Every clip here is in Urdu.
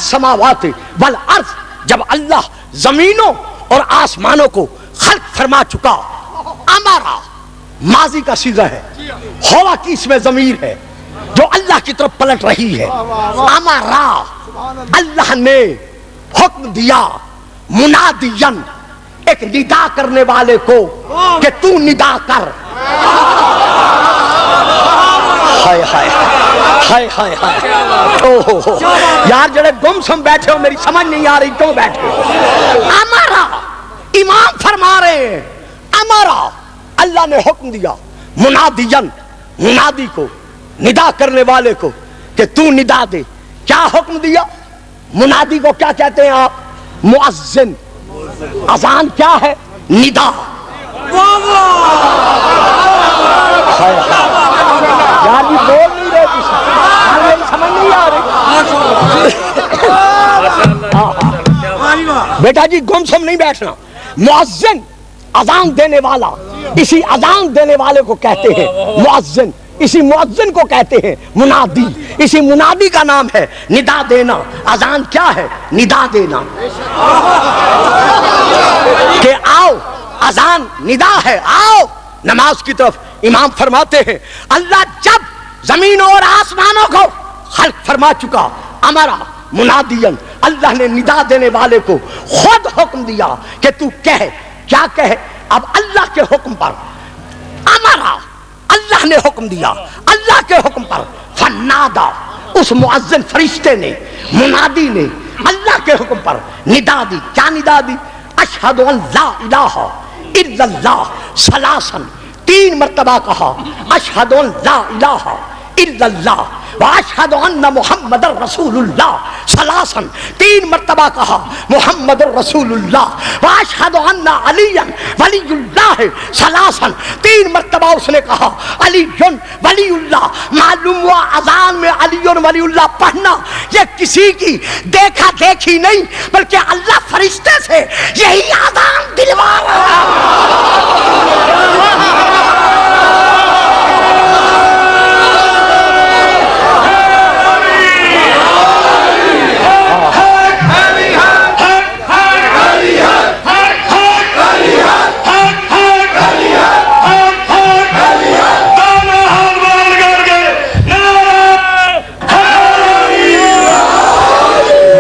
السماوات والارض، جب اللہ زمینوں اور آسمانوں کو خلق فرما چکا، امارا ماضی کا صیغہ ہے، ہوا کی اس میں ضمیر ہے جو اللہ کی طرف پلٹ رہی ہے۔ امارا، اللہ نے حکم دیا، منادین، ایک ندا کرنے والے کو کہ تو ندا کر۔ ہائے ہائے ہائے ہائے ہائے، یار جڑے گم سم بیٹھے ہو، میری سمجھ نہیں آ رہی کیوں بیٹھے ہو۔ امارا، امام فرما رہے ہیں، امارا، اللہ نے حکم دیا، منادین، منادی کو، ندا کرنے والے کو کہ تو ندا دے۔ کیا حکم دیا؟ منادی کو کیا کہتے ہیں آپ؟ مؤذن۔ اذان کیا ہے؟ ندا۔ یار بھی بول نہیں رہے، میری سمجھ نہیں آ رہی۔ بیٹا جی گم سم نہیں بیٹھنا۔ مؤذن، اذان دینے والا، اسی اذان دینے والے کو کہتے ہیں مؤذن، اسی مؤذن کو کہتے ہیں منادی، اسی منادی کا نام ہے ندا دینا۔ اذان کیا ہے؟ ندا دینا، کہ آؤ، اذان ندا ہے، آؤ نماز کی طرف۔ امام فرماتے ہیں اللہ جب زمینوں اور آسمانوں کو خلق فرما چکا، امرا منادین، اللہ نے ندا دینے والے کو خود حکم دیا کہ تو کہے۔ کیا کہے؟ اب اللہ کے حکم پر، امرا، اللہ نے حکم دیا، اللہ کے حکم پر، فنادا، اس مؤذن فرشتے نے، منادی نے اللہ کے حکم پر ندا دی۔ کیا ندا دی؟ اشہد ان لا الہ الا اللہ، ثلاثاً، 3 مرتبہ کہا اشہد ان لا الہ الا اللہ واشہد ان محمد رسول اللہ، ثلاثاً، 3 مرتبہ کہا محمد رسول اللہ واشہد ان علی ولی اللہ، ثلاثاً، 3 مرتبہ اس نے کہا علی ولی اللہ۔ معلوم ہوا اذان میں علی ولی اللہ پڑھنا یہ کسی کی دیکھا دیکھی نہیں، بلکہ اللہ فرشتے سے یہی اذان دلوا رہا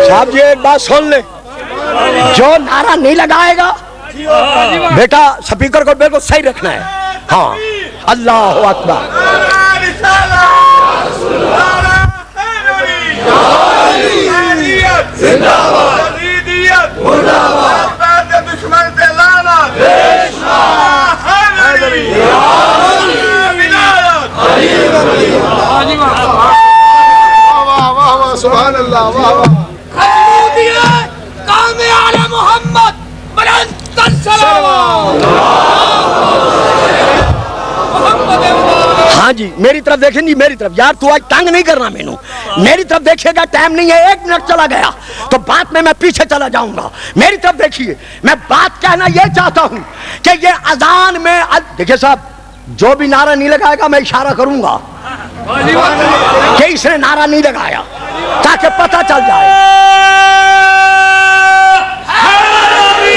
صاحب۔ یہ ایک بات سن لیں، جو نعرہ نہیں لگائے گا بیٹا سپیکر کو بالکل صحیح رکھنا ہے۔ ہاں، اللہ اکبر۔ سبحان اللہ، واہ واہ۔ ہاں جی، میری طرف دیکھیں جی، میری طرف۔ یار تو آج تنگ نہیں کرنا مینوں، میری طرف دیکھیے گا، ٹائم نہیں ہے، 1 منٹ چلا گیا تو بات میں پیچھے چلا جاؤں گا۔ میری طرف دیکھیے، میں بات کہنا یہ چاہتا ہوں کہ یہ اذان میں، دیکھیے صاحب، جو بھی نعرہ نہیں لگائے گا میں اشارہ کروں گا کہ اس نے نعرہ نہیں لگایا، تاکہ پتہ چل جائے۔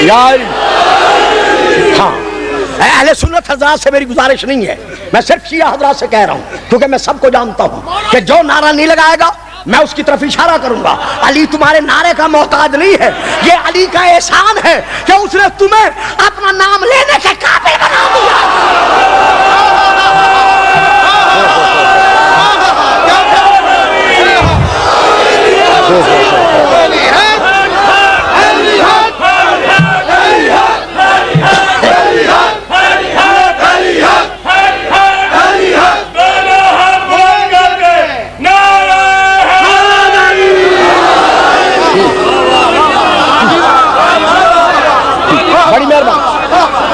یار ہاں، اہل سنت حضرات سے میری گزارش نہیں ہے، میں صرف شیعہ حضرات سے کہہ رہا ہوں، کیونکہ میں سب کو جانتا ہوں کہ جو نعرہ نہیں لگائے گا میں اس کی طرف اشارہ کروں گا۔ علی تمہارے نعرے کا محتاج نہیں ہے، یہ علی کا احسان ہے کہ اس نے تمہیں اپنا نام لینے کے قابل بنا دیا۔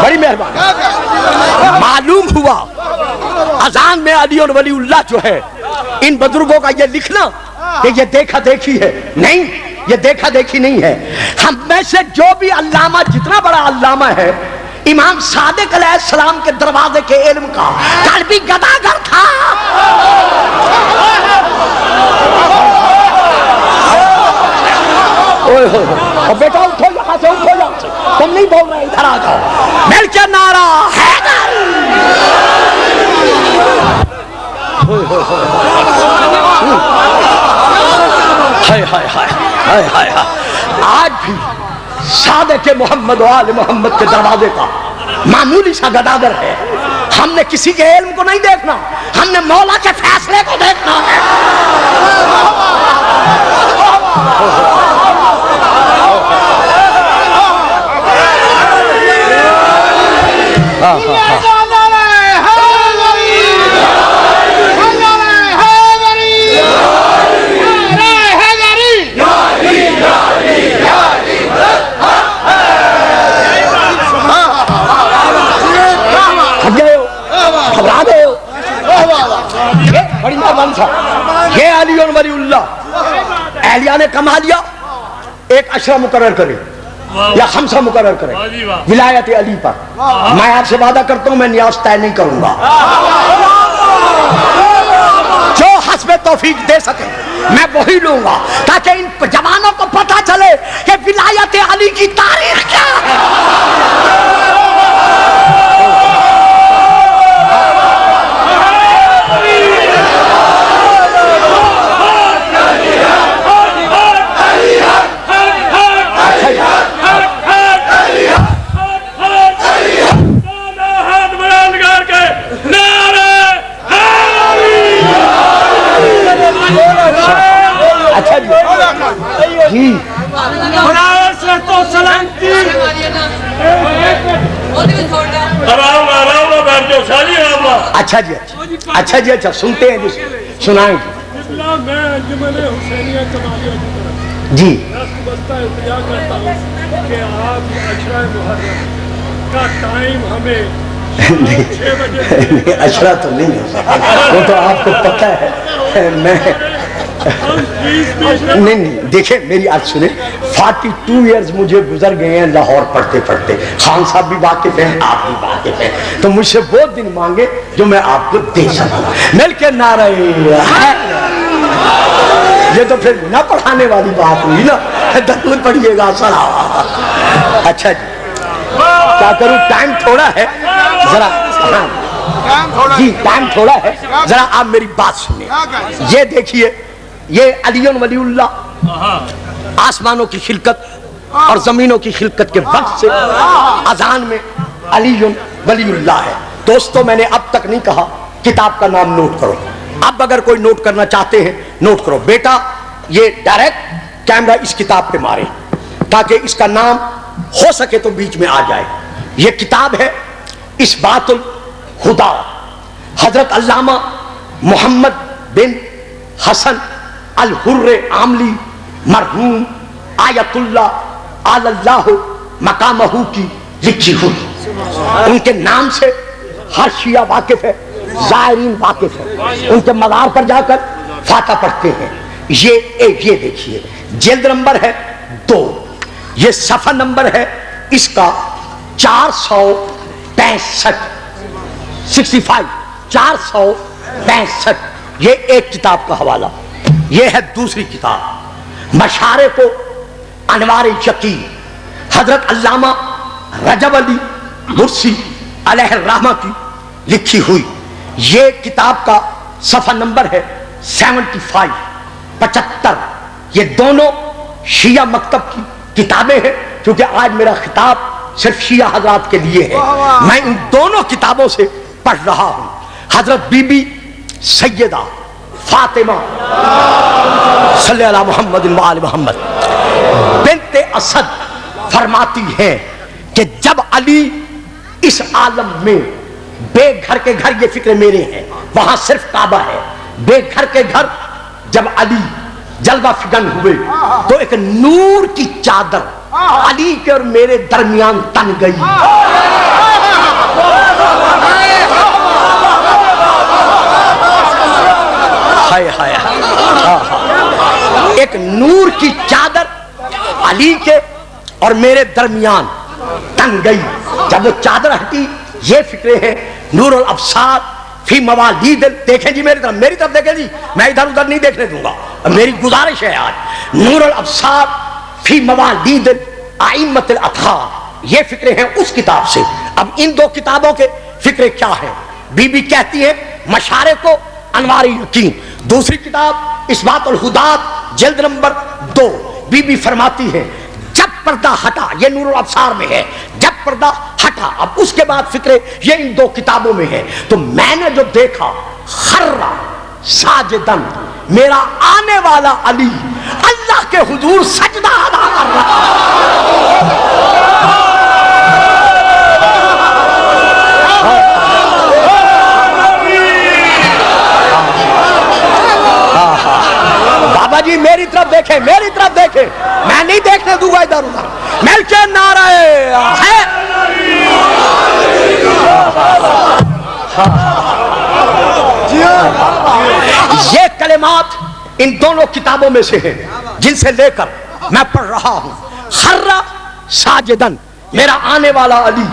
بڑی مہربانی۔ معلوم ہوا اذان میں علی اور ولی اللہ جو ہے، ان بزرگوں کا یہ لکھنا کہ یہ دیکھا دیکھی ہے، نہیں، یہ دیکھا دیکھی نہیں ہے۔ ہم میں سے جو بھی علامہ، جتنا بڑا علامہ ہے، امام صادق علیہ السلام کے دروازے کے علم کا کل بھی گداگر تھا۔ اوئے ہوئے، اور بیٹا اٹھو یہاں سے، اٹھو یہاں سے، تم نہیں بول رہے، ادھر آ جاؤ، مل کے نعرہ حیدر۔ آج بھی صادق محمد و آل محمد کے دروازے کا معمولی سا گداگر ہے، ہم نے کسی کے علم کو نہیں دیکھنا، ہم نے مولا کے فیصلے کو دیکھنا ہے۔ بڑی مہربانی صاحب، یہ علی ولی اللہ اہلیہ نے کمالیا ایک اشرہ مقرر کرے یا خمسہ مقرر کرے ولایت علی پر، میں آپ سے وعدہ کرتا ہوں میں نیاز طے نہیں کروں گا، جو حسب توفیق دے سکے میں وہی لوں گا، تاکہ ان جوانوں کو پتہ چلے کہ ولایت علی کی تاریخ کیا ہے۔ اچھا جی اچھا جی اچھا جی اچھا سنتے ہیں جی، سنائیں جی اشرا تو نہیں ہے، وہ تو آپ کو پتہ ہے، میں نہیں دیکھیں میری آج سنیں، 42 ایئرز مجھے گزر گئے ہیں لاہور پڑھتے پڑھتے، خان صاحب بھی واقف ہیں، آپ بھی واقف ہیں، تو مجھ سے وہ دن مانگے جو میں آپ کو دے سکوں، مل کے نعرہ یہ تو پھر نہ پڑھانے والی بات ہوئی نا، درود پڑھیے گا صلاح۔ اچھا جی کیا کروں، ٹائم تھوڑا ہے ذرا، جی ٹائم تھوڑا ہے ذرا آپ میری بات سنیں، یہ دیکھیے یہ علی ولی اللہ آسمانوں کی خلقت اور زمینوں کی خلقت کے وقت سے اذان میں علی ولی اللہ ہے۔ دوستو میں نے اب تک نہیں کہا کتاب کا نام نوٹ کرو، اب اگر کوئی نوٹ کرنا چاہتے ہیں نوٹ کرو، بیٹا یہ ڈائریکٹ کیمرہ اس کتاب پہ مارے تاکہ اس کا نام ہو سکے تو بیچ میں آ جائے۔ یہ کتاب ہے اثبات الہدی، حضرت علامہ محمد بن حسن الحر عاملی مرحوم آیت اللہ آل اللہ مقامہ کی لکھی ہوئی، ان کے نام سے ہر شیعہ واقف ہے، زائرین واقف ہے، ان کے مزار پر جا کر فاتحہ پڑھتے ہیں۔ یہ دیکھیے جلد نمبر ہے 2، یہ صفحہ نمبر ہے اس کا 465 465، یہ ایک کتاب کا حوالہ۔ یہ ہے دوسری کتاب مشارق و انوار یقین، حضرت علامہ رجب علی مرسی علیہ الرحمہ کی لکھی ہوئی، یہ کتاب کا صفحہ نمبر ہے 75۔ یہ دونوں شیعہ مکتب کی کتابیں ہیں، کیونکہ آج میرا خطاب صرف شیعہ حضرات کے لیے ہے، میں ان دونوں کتابوں سے پڑھ رہا ہوں۔ حضرت بی بی سیدہ فاطمہ صلی اللہ محمد و آل محمد بنت اسد فرماتی ہیں کہ جب علی اس عالم میں بے گھر کے گھر، یہ فکر میرے ہیں، وہاں صرف کعبہ ہے، بے گھر کے گھر جب علی جلوہ فگن ہوئے تو ایک نور کی چادر علی کے اور میرے درمیان تن گئی۔ ایک نور کی چادر علی کے اور میرے درمیان تن گئی، جب وہ چادر ہٹی، یہ فکرے ہیں نور الابصار فی موالید، دیکھیں جی میری طرف دیکھیں جی، میں ادھر ادھر نہیں دیکھنے دوں گا، میری گزارش ہے آج، نور الابصار فی موالید ائمۃ الاطہار، یہ فکرے ہیں اس کتاب سے۔ اب ان دو کتابوں کے فکرے کیا ہیں؟ بی بی کہتی ہے مشارق و انوار یقین، دوسری کتاب اثبات الہدات جلد نمبر 2، بی بی فرماتی ہے جب پردہ ہٹا، یہ نور الابصار میں ہے، جب پردہ ہٹا، اب اس کے بعد فکرے یہ ان دو کتابوں میں ہے، تو میں نے جو دیکھا خرّا ساجدن، میرا آنے والا علی اللہ کے حضور سجدہ ادا کر رہا۔ بابا جی میری طرف دیکھیں، میری طرف دیکھیں، میں نہیں دیکھنے دوں گا ادھر ادھر، مل کے نعرہ ہے۔ یہ کلمات ان دونوں کتابوں میں سے ہیں جن سے لے کر میں پڑھ رہا ہوں۔ خرّا ساجدن، میرا آنے والا علی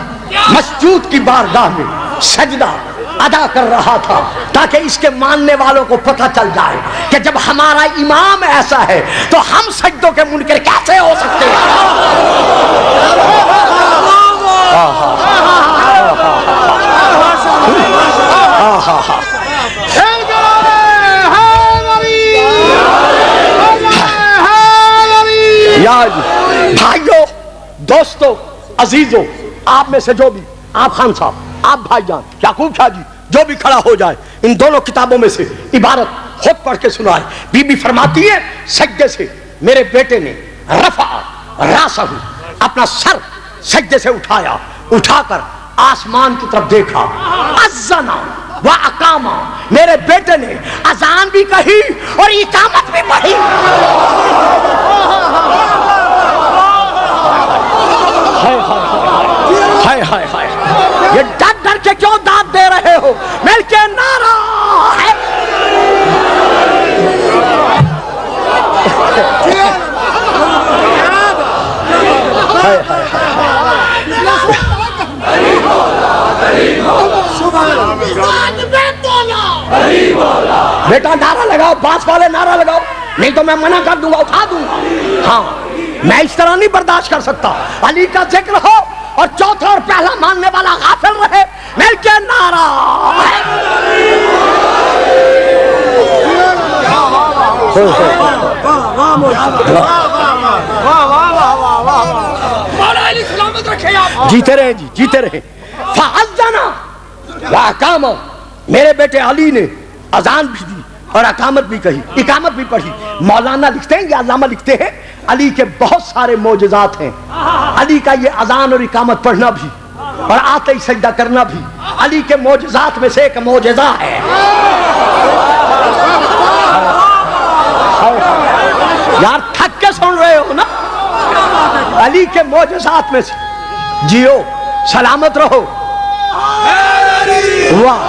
مسجود کی بارگاہ میں سجدہ ادا کر رہا تھا، تاکہ اس کے ماننے والوں کو پتہ چل جائے کہ جب ہمارا امام ایسا ہے تو ہم سجدوں کے منکر کیسے ہو سکتے ہیں۔ بھائیو، دوستو، عزیزو، آپ میں سے جو بھی، آپ خان صاحب، آپ بھائی جان، یعقوب شاہ جی، جو بھی کھڑا ہو جائے، ان دونوں کتابوں میں سے عبارت خود پڑھ کے سنائے۔ بی بی فرماتی ہے سجدے سے میرے بیٹے نے رفع راسہ، اپنا سر سجدے سے اٹھایا، اٹھا کر آسمان کی طرف دیکھا، اذنا و اقاما، میرے بیٹے نے اذان بھی کہی اور اقامت بھی پڑھی۔ یہ ڈر ڈر کے کیوں داد دے رہے ہو؟ مل کے نعرہ ہے۔ بیٹا نعرہ لگاؤ، پاس والے نعرہ لگاؤ، نہیں تو میں منع کر دوں گا، اٹھا دوں گا۔ ہاں، میں اس طرح نہیں برداشت کر سکتا۔ علی کا ذکر ہو اور چوتھا اور پہلا ماننے والا غافل رہے، مل کے نعرہ ہے۔ جیتے رہے جی، جیتے رہے۔ فَأَذَّنَ وَأَقَامَ، میرے بیٹے علی نے اذان بھی دی اور اقامت بھی کہی، اقامت بھی پڑھی۔ مولانا لکھتے ہیں یا علامہ لکھتے ہیں علی کے بہت سارے معجزات ہیں۔ علی کا یہ اذان اور اقامت پڑھنا بھی اور آتے ہی سجدہ کرنا بھی علی کے معجزات میں سے ایک معجزہ ہے۔ یار تھک کے سن رہے ہو نا؟ علی کے معجزات میں سے، جیو سلامت رہو۔ واہ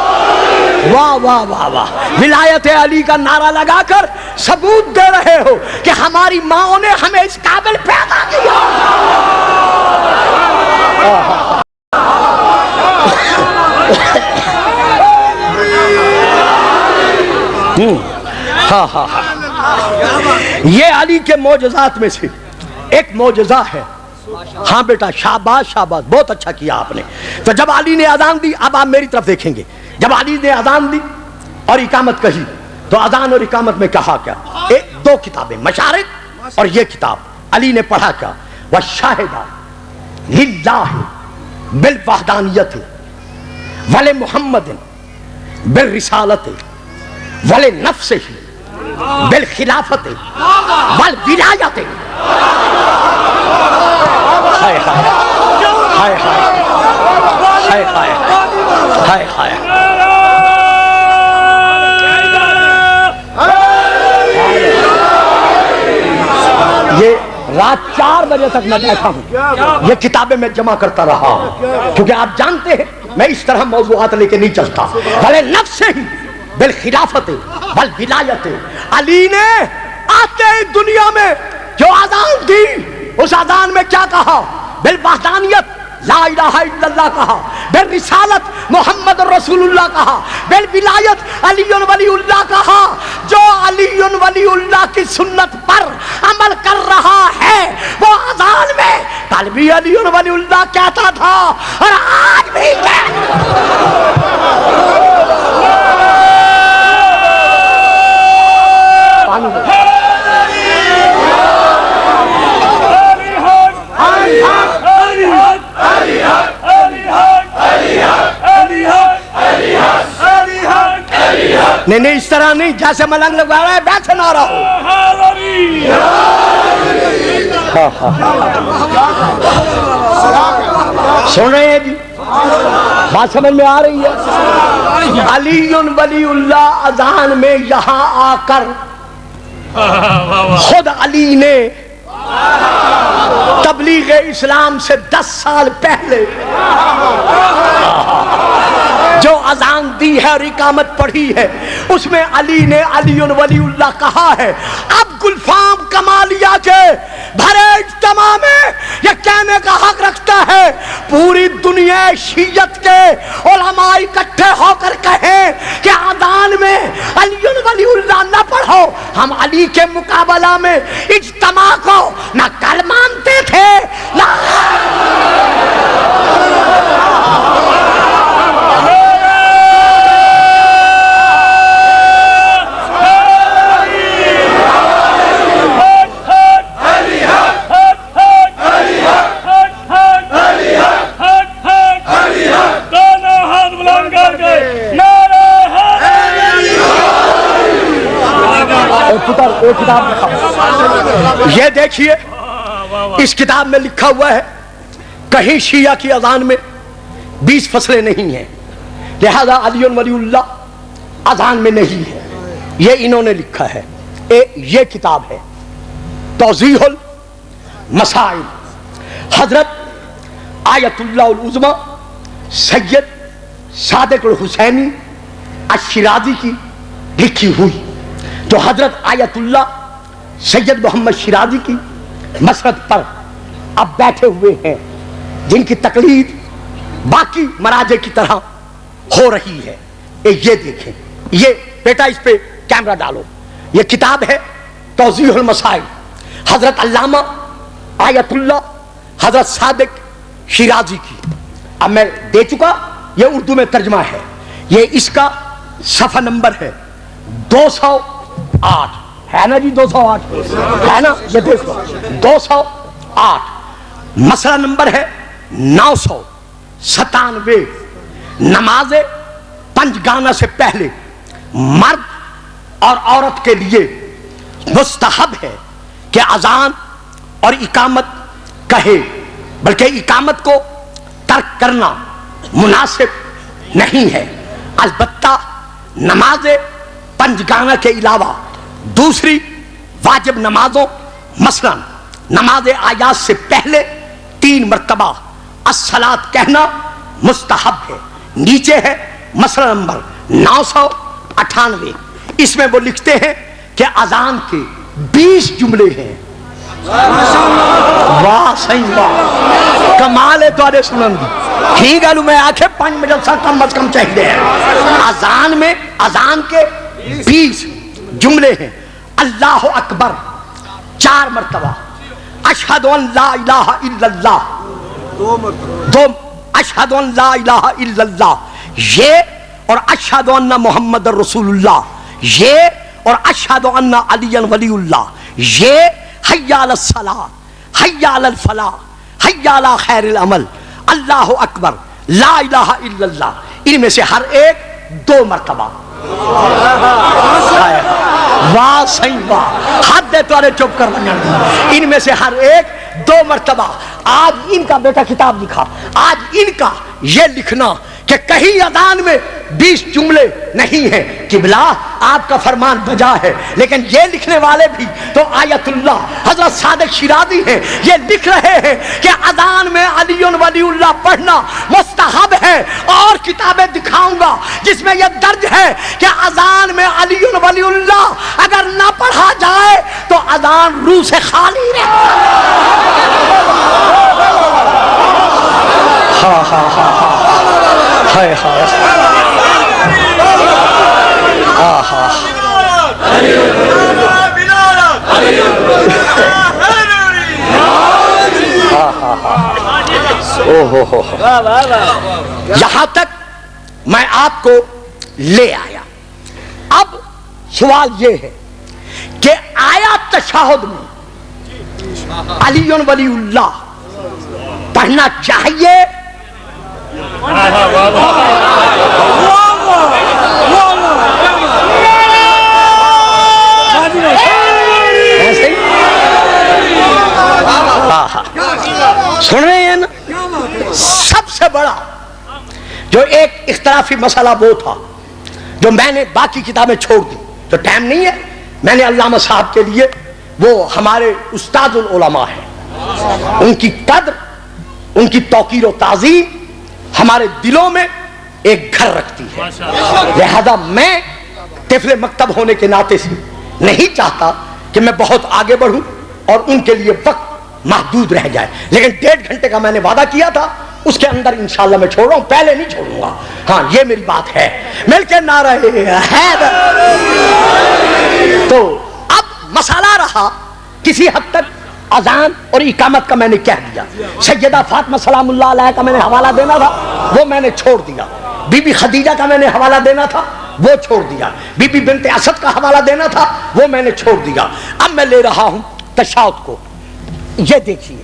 واہ واہ واہ واہ، ولایت علی کا نعرہ لگا کر ثبوت دے رہے ہو کہ ہماری ماں نے ہمیں اس قابل پیدا کیا۔ یہ علی کے معجزات میں سے ایک معجزہ ہے۔ ہاں بیٹا، شاباش شاباش، بہت اچھا کیا آپ نے۔ تو جب علی نے اذان دی، اب آپ میری طرف دیکھیں گے، جب علی نے اذان دی اور اقامت کہی تو اذان اور اقامت میں کہا کیا؟ دو کتابیں، مشارق اور یہ کتاب۔ علی نے پڑھا کیا؟ وَالشَّاهِدَ لِلَّهِ بِالْوَحْدَانِيَّةِ وَلِمُحَمَّدٍ بِالرِّسَالَةِ وَلِنَفْسِهِ بِالْخِلَافَةِ وَالْوِلَایَةِ۔ ہائے ہائے ہائے ہائے ہائے ہائے ہائے۔ یہ رات 4 بجے تک میں بیٹھا ہوں، یہ کتابیں میں جمع کرتا رہا ہوں، کیونکہ آپ جانتے ہیں میں اس طرح موضوعات لے کے نہیں چلتا۔ بھلے نفس ہی بالخلافت والولایت، علی نے آتے ہی دنیا میں جو اذان دی، اس اذان میں کیا کہا؟ بالوحدانیت لا الہ الا اللہ کہا، بالرسالت محمد رسول اللہ کہا، بالولایت علی ولی اللہ کہا۔ جو علی ولی اللہ کی سنت پر عمل کر رہا ہے بھی علی ولی اللہ کہتا تھا اور آج بھی نہیں اس طرح نہیں جیسے ملنگ لگا رہا ہے بیٹھے نہ رہو. سن رہے ہیں جی؟ بات سمجھ میں آ رہی ہے؟ علی ولی اللہ اذان میں یہاں آ کر خود علی نے تبلیغ اسلام سے 10 سال پہلے جو اذان دی ہے اور اقامت پڑھی ہے اس میں علی نے علی ولی اللہ کہا ہے. اب گلفام کمالیہ کے بھرے اجتماع میں یہ کہنے کا حق رکھتا ہے پوری دنیا شیعت کے علماء اکٹھے ہو کر کہیں کہ اذان میں علی ولی اللہ نہ پڑھو. ہم علی کے مقابلہ میں اجتماع کو نہ کل مانتے تھے نہ یہ دیکھیے اس کتاب میں لکھا ہوا ہے کہیں شیعہ کی اذان میں 20 فصلیں نہیں ہیں لہذا علی ولی اللہ اذان میں نہیں ہے. یہ انہوں نے لکھا ہے. یہ کتاب ہے توضیح المسائل حضرت آیت اللہ العظمی سید صادق الحسینی الشیرازی کی لکھی ہوئی جو حضرت آیت اللہ سید محمد شیرازی کی مسرت پر اب بیٹھے ہوئے ہیں جن کی تقلید باقی مراجع کی طرح ہو رہی ہے. یہ دیکھیں یہ بیٹا اس پہ کیمرہ ڈالو. یہ کتاب ہے توضیح المسائل حضرت علامہ آیت اللہ حضرت صادق شیرازی کی. اب میں دے چکا یہ اردو میں ترجمہ ہے. یہ اس کا صفحہ نمبر ہے 208 ہے نا جی 208 ہے نا. یہ دیکھو 208 مسئلہ نمبر ہے 997 نماز پنجگانہ سے پہلے مرد اور عورت کے لیے مستحب ہے کہ اذان اور اقامت کہے بلکہ اقامت کو ترک کرنا مناسب نہیں ہے. البتہ نماز پنجگانہ کے علاوہ دوسری واجب نمازوں مثلا نماز آیات سے پہلے 3 مرتبہ الصلاۃ کہنا مستحب ہے. نیچے ہے مسئلہ نمبر 998. اس میں وہ لکھتے ہیں کہ اذان کے 20 جملے ہیں. واہ صحیح واہ کمال ہے تھوڑے سنن دی. ٹھیک ہے میں آکھے 5 مجلسہ کم از کم چاہیے. اذان کے 20 جملے ہیں. اللہ اکبر 4 مرتبہ. اشہد ان لا الہ الا اللہ 2 اشہد ان لا الہ الا اللہ یہ اور اشہد ان محمد رسول اللہ یہ اور اشہد ان علی ولی اللہ یہ. حی علی الصلاۃ حی علی الفلاح حی علی خیر العمل اللہ اکبر لا الہ الا اللہ. ان میں سے ہر ایک 2 مرتبہ. واہ صحیح واہ حد دے توارے چپ کر بنیاں. ان میں سے ہر ایک 2 مرتبہ. آج ان کا بیٹا کتاب لکھا. آج ان کا یہ لکھنا کہ کہیں اذان میں 20 جملے نہیں ہیں. قبلہ آپ کا فرمان بجا ہے لیکن یہ لکھنے والے بھی تو آیت اللہ حضرت صادق شیرازی ہیں. یہ لکھ رہے ہیں کہ اذان میں علی ولی اللہ پڑھنا مستحب ہے. اور کتابیں دکھاؤں گا جس میں یہ درج ہے کہ اذان میں علی ولی اللہ اگر نہ پڑھا جائے تو اذان روح سے خالی رہتا ہے. ہاں ہاں ہاں ہاں ہائے ہائے ہاں ہاں یہاں تک میں آپ کو لے آیا. اب سوال یہ ہے کہ آیا تشہد میں علی ولی اللہ پڑھنا چاہیے؟ سن رہے ہیں نا؟ سب سے بڑا جو ایک اختلافی مسئلہ وہ تھا جو میں نے باقی کتابیں چھوڑ دی، تو ٹائم نہیں ہے، میں نے علامہ صاحب کے لیے، وہ ہمارے استاد العلماء ہیں، ان کی قدر، ان کی توقیر و تعظیم ہمارے دلوں میں ایک گھر رکھتی ہے. لہذا میں طفل مکتب ہونے کے ناطے سے نہیں چاہتا کہ میں بہت آگے بڑھوں اور ان کے لیے وقت محدود رہ جائے، لیکن 1.5 گھنٹے کا میں نے وعدہ کیا تھا، اس کے اندر انشاءاللہ میں چھوڑ رہا ہوں، پہلے نہیں چھوڑوں گا. ہاں یہ میری بات ہے. مل کے نعرہ حیدر. تو اب مسئلہ رہا کسی حد تک اذان اور اقامت کا میں نے کہہ دیا. سیدہ فاطمہ سلام اللہ علیہ کا میں نے حوالہ دینا تھا، وہ میں نے چھوڑ دیا. بی بی خدیجہ کا میں نے حوالہ دینا تھا، وہ چھوڑ دیا. بی بی بنت اسد کا حوالہ دینا تھا، وہ میں نے چھوڑ دیا. اب میں لے رہا ہوں تشہد کو. یہ دیکھیے،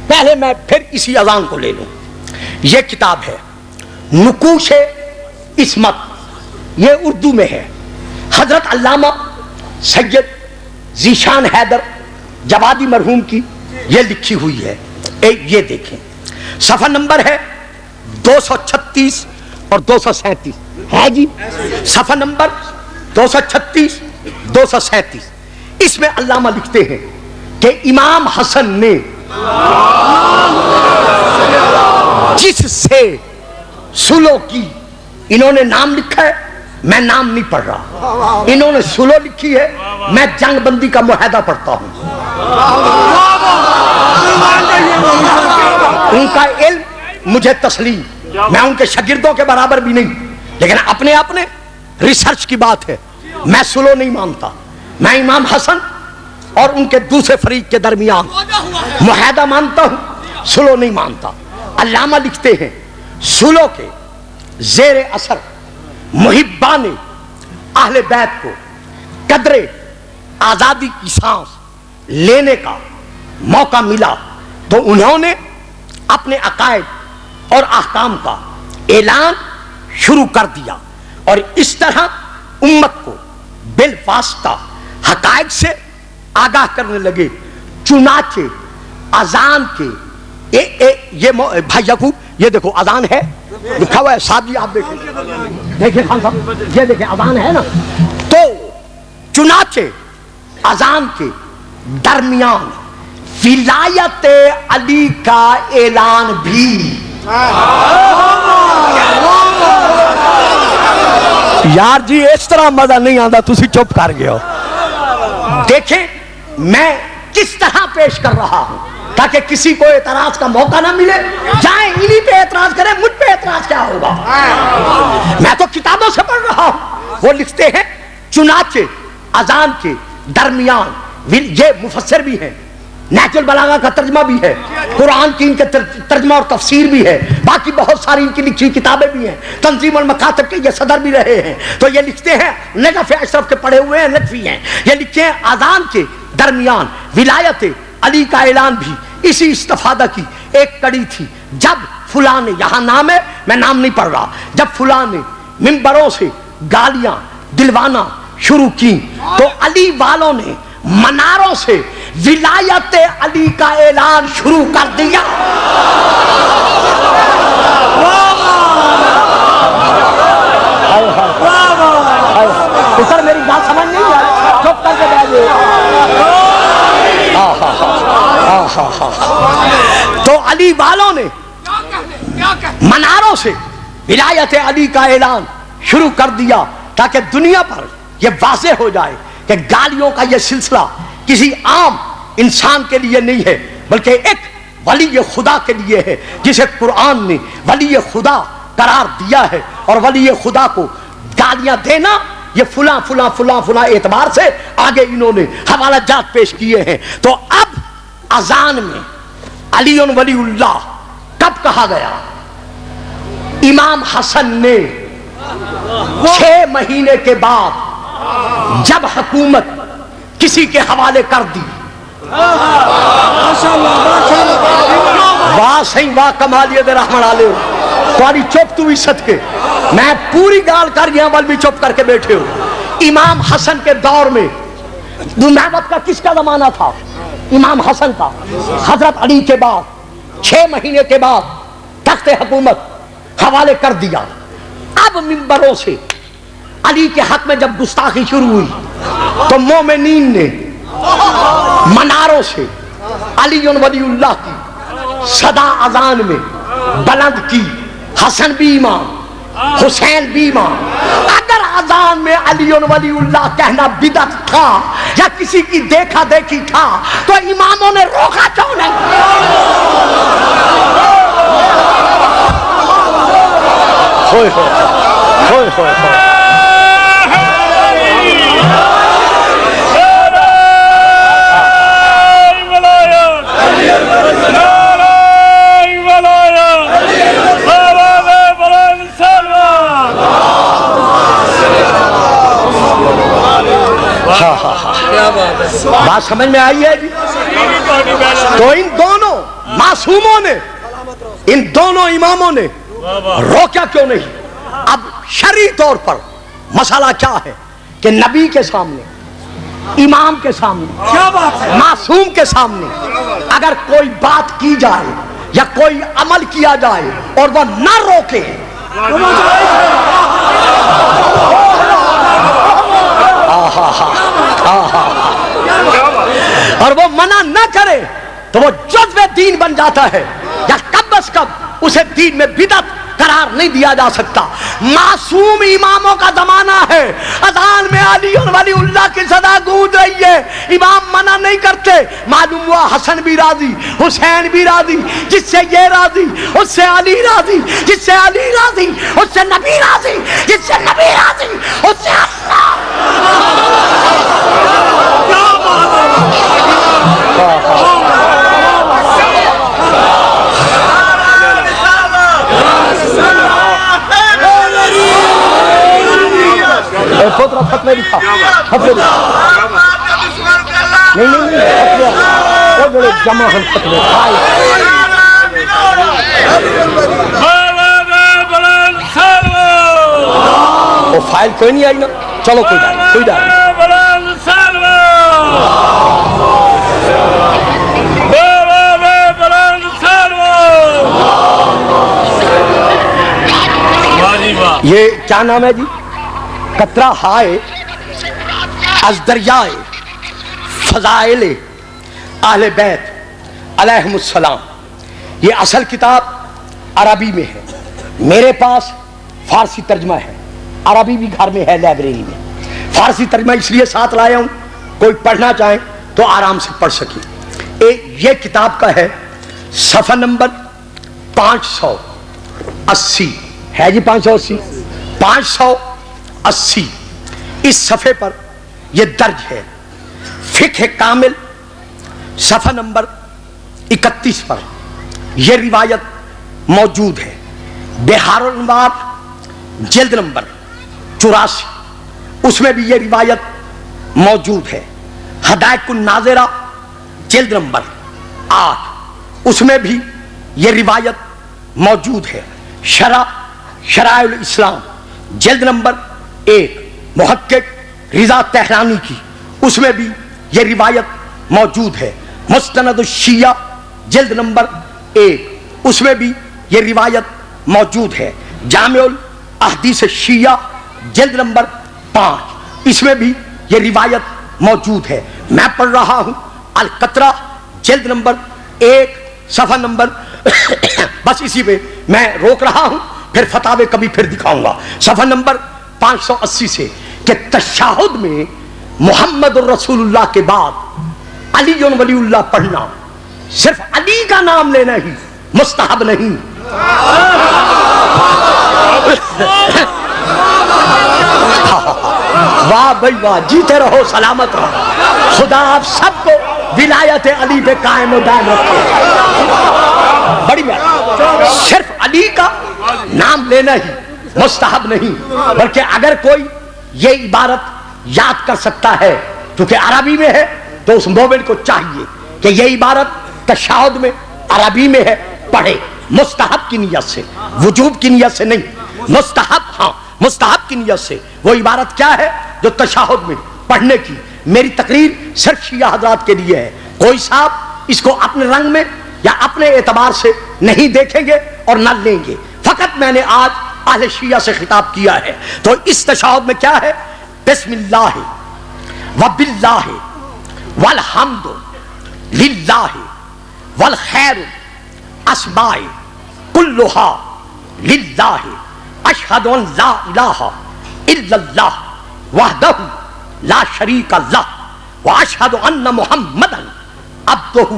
پہلے میں پھر اسی اذان کو لے لوں. یہ کتاب ہے نقوش عصمت، یہ اردو میں ہے، حضرت علامہ سید ذیشان حیدر جوادی مرحوم کی یہ لکھی ہوئی ہے. یہ دیکھیں، صفحہ نمبر ہے 236 اور 237 ہے جی، صفحہ نمبر 236 237. اس میں علامہ لکھتے ہیں کہ امام حسن نے جس سے سلو کی، انہوں نے نام لکھا ہے، میں نام نہیں پڑھ رہا، انہوں نے سلو لکھی ہے، میں جنگ بندی کا معاہدہ پڑھتا ہوں. ان کا علم مجھے تسلیم، میں ان کے شاگردوں کے برابر بھی نہیں، لیکن اپنے ریسرچ کی بات ہے. میں سلو نہیں مانتا، میں امام حسن اور ان کے دوسرے فریق کے درمیان معاہدہ مانتا ہوں، سلو نہیں مانتا. علامہ لکھتے ہیں سلو کے زیر اثر محبان اہل بیت کو قدر آزادی کی سانس لینے کا موقع ملا تو انہوں نے اپنے عقائد اور احکام کا اعلان شروع کر دیا اور اس طرح امت کو بالواسطہ حقائق سے آگاہ کرنے لگے. چنانچہ اذان کے یہ بھائی یعقوب، یہ دیکھو اذان ہے لکھا ہوا ہے، صاحب جی آپ دیکھیں، دیکھیں خان صاحب، یہ دیکھیں اذان ہے نا. تو چنانچہ اذان کے درمیان ولایت علی کا اعلان بھی. یار جی اس طرح مزہ نہیں آتا، تسی چپ کر گئے ہو. دیکھیں میں کس طرح پیش کر رہا ہوں تاکہ کسی کو اعتراض کا موقع نہ ملے. جائیں انہی پہ اعتراض کریں، مجھ پہ اعتراض کیا ہوگا؟ میں تو کتابوں سے پڑھ رہا ہوں. وہ لکھتے ہیں چنانچہ اذان کے درمیان، یہ مفسر بھی ہیں، نہج البلاغہ کا ترجمہ بھی ہے، قرآن کی ان کے ترجمہ اور تفسیر بھی ہے، باقی بہت ساری ان کی لکھی کتابیں بھی ہیں، تنظیم المکاتب کے یہ صدر بھی رہے ہیں. تو یہ لکھتے ہیں، نجف اشرف کے پڑھے ہوئے ہیں، نجفی ہیں. یہ لکھتے ہیں اذان کے درمیان ولایت علی کا اعلان بھی اسی استفادہ کی ایک کڑی تھی. جب فلاں نے، یہاں نام ہے، میں نام نہیں پڑھ رہا، جب فلاں نے منبروں سے گالیاں دلوانا شروع کی تو علی والوں نے مناروں سے ولایت علی کا اعلان شروع کر دیا. میری بات سمجھ نہیں آئی، چپ کر کے بیٹھے. تو علی والوں نے مناروں سے ولایت علی کا اعلان شروع کر دیا تاکہ دنیا پر یہ واضح ہو جائے کہ گالیوں کا یہ سلسلہ کسی عام انسان کے لیے نہیں ہے بلکہ ایک ولی خدا کے لیے ہے جسے قرآن نے ولی خدا قرار دیا ہے. اور ولی خدا کو گالیاں دینا یہ فلاں فلاں فلاں فلاں اعتبار سے آگے انہوں نے حوالہ جات پیش کیے ہیں. تو اب اذان میں علی ولی اللہ کب کہا گیا امام حسن نے 6 مہینے کے بعد جب حکومت کسی کے حوالے کر دی، واہ صحیح واہ کمالیت رحمن علیہ تھوڑی چپ تو بھی صدقے، میں پوری گال کر گیا بل بھی چپ کر کے بیٹھے ہو۔ امام حسن کے دور میں نبوت کا کس کا زمانہ تھا؟ امام حسن کا۔ حضرت علی کے بعد 6 مہینے کے بعد تخت حکومت حوالے کر دیا۔ اب منبروں سے علی کے حق میں جب گستاخی شروع ہوئی تو مومنین نے مناروں سے علی ولی اللہ کی صدا اذان میں بلند کی، حسن بھی امام، حسین بھی امام۔ اگر اذان میں علی ولی اللہ کہنا بدعت تھا یا کسی کی دیکھا دیکھی تھا تو اماموں نے روکا کیوں نہیں؟ ہوئے ہوئے ہوئے ہوئے بات سمجھ میں آئی ہے جی؟ تو ان دونوں معصوموں نے، ان دونوں اماموں نے روکا کیوں نہیں؟ اب شرعی طور پر مسئلہ کیا ہے کہ نبی کے سامنے، امام کے سامنے، معصوم کے سامنے اگر کوئی بات کی جائے یا کوئی عمل کیا جائے اور وہ نہ روکے، اور وہ منع نہ کرے تو وہ جزو دین بن جاتا ہے، یا کب از کب اسے دین میں بدعت قرار نہیں دیا جا سکتا۔ معصوم اماموں کا زمانہ ہے، اذان میں علی اور ولی اللہ کی صدا گونج رہی ہے، امام منع نہیں کرتے، معلوم ہوا حسن بھی راضی، حسین بھی راضی، جس سے یہ راضی اس سے علی راضی، جس سے علی راضی اس سے نبی راضی، جس سے نبی راضی اس سے اللہ۔ فتوی لکھا، فتوی لکھا، نہیں نہیں نہیں، وہ بڑے جمع ہم فتوی وہ فائل کوئی نہیں آئی نا، چلو کوئی ڈال کوئی ڈال۔ یہ کیا نام ہے جی؟ قطرہ ہائے از دریائے فضائل اہل بیت علیہم السلام۔ یہ اصل کتاب عربی میں ہے، میرے پاس فارسی ترجمہ ہے، عربی بھی گھر میں ہے لائبریری میں، فارسی ترجمہ اس لیے ساتھ لایا ہوں کوئی پڑھنا چاہے تو آرام سے پڑھ سکے۔ یہ کتاب کا ہے صفحہ نمبر 580 ہے جی، 580 اس صفحے پر یہ درج ہے۔ فقہ کامل صفحہ نمبر 31 پر یہ روایت موجود ہے۔ بہار الانوار جلد نمبر 84 اس میں بھی یہ روایت موجود ہے۔ ہدایت الناظرہ جلد نمبر 8 اس میں بھی یہ روایت موجود ہے۔ شرائع الاسلام جلد نمبر 1 محقق رضا تہرانی کی اس میں بھی یہ روایت موجود ہے۔ مستند الشیعہ جلد نمبر 1 اس میں بھی یہ روایت موجود ہے۔ جامع الاحادیث شیعہ جلد نمبر 5 اس میں بھی یہ روایت موجود ہے۔ میں پڑھ رہا ہوں القطرہ جلد نمبر 1 صفحہ نمبر بس اسی پہ میں روک رہا ہوں، پھر فتاوے کبھی پھر دکھاؤں گا۔ صفحہ نمبر 580 سے کہ تشہد میں محمد الرسول اللہ کے بعد علی ولی اللہ پڑھنا، صرف علی کا نام لینا ہی مستحب نہیں۔ واہ بھائی واہ، جیتے رہو سلامت رہو، خدا آپ سب کو ولایت علی پہ قائم و دائم رکھے۔ بڑی مہربانی. صرف علی کا نام لینا ہی مستحب نہیں، بلکہ اگر کوئی یہ عبارت یاد کر سکتا ہے کیونکہ عربی میں ہے تو اس مومن کو چاہیے کہ یہ عبارت تشہد میں عربی میں ہے پڑھے، مستحب کی نیت سے، وجوب کی نیت سے نہیں، مستحب، ہاں مستحب کی نیت سے. وہ عبارت کیا ہے جو تشہد میں پڑھنے کی. میری تقریر صرف شیعہ حضرات کے لیے ہے، کوئی صاحب اس کو اپنے رنگ میں یا اپنے اعتبار سے نہیں دیکھیں گے اور نہ لیں گے. فقط میں نے آج اہل شیعہ سے خطاب کیا ہے. تو اس تشہد میں کیا ہے؟ بسم اللہ وباللہ والحمد للہ والخیر اسماء کلھا للہ اشہد ان لا الہ الا اللہ وحدہ لا شریک لہ واشہد ان محمدا عبدہ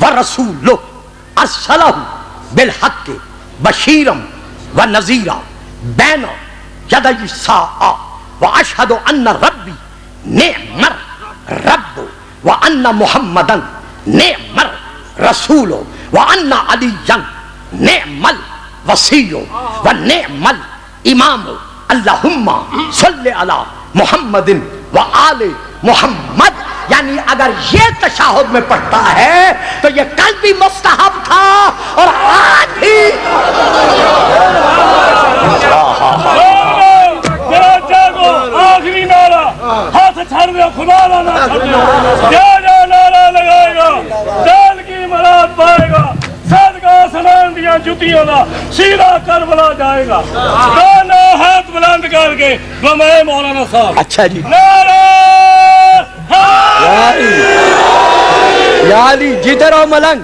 ورسولہ ارسلہ بالحق بشیرا ونذیرا بین یدی الساعۃ واشہد ان ربی نعم الرب وان محمدا نعم الرسول وان علیا نعم الوصی ونعم الامام اللہم صلی علی محمد وآل محمد. یعنی اگر یہ تشہد میں پڑھتا ہے تو یہ کل بھی مستحب تھا اور آج بھی. آخری نعرہ ہاتھ چھڑ دیا، خدا نہ چھڑ دیا، جا نعرہ لگائے گا جان کی مراد پائے گا، صدقہ سنان دیا جتیوں کا سیدھا کربلا جائے گا. دونوں ہاتھ بلند کر کے گمائے مولانا صاحب. اچھا جی، نعرہ یا علی جدھر ہو ملنگ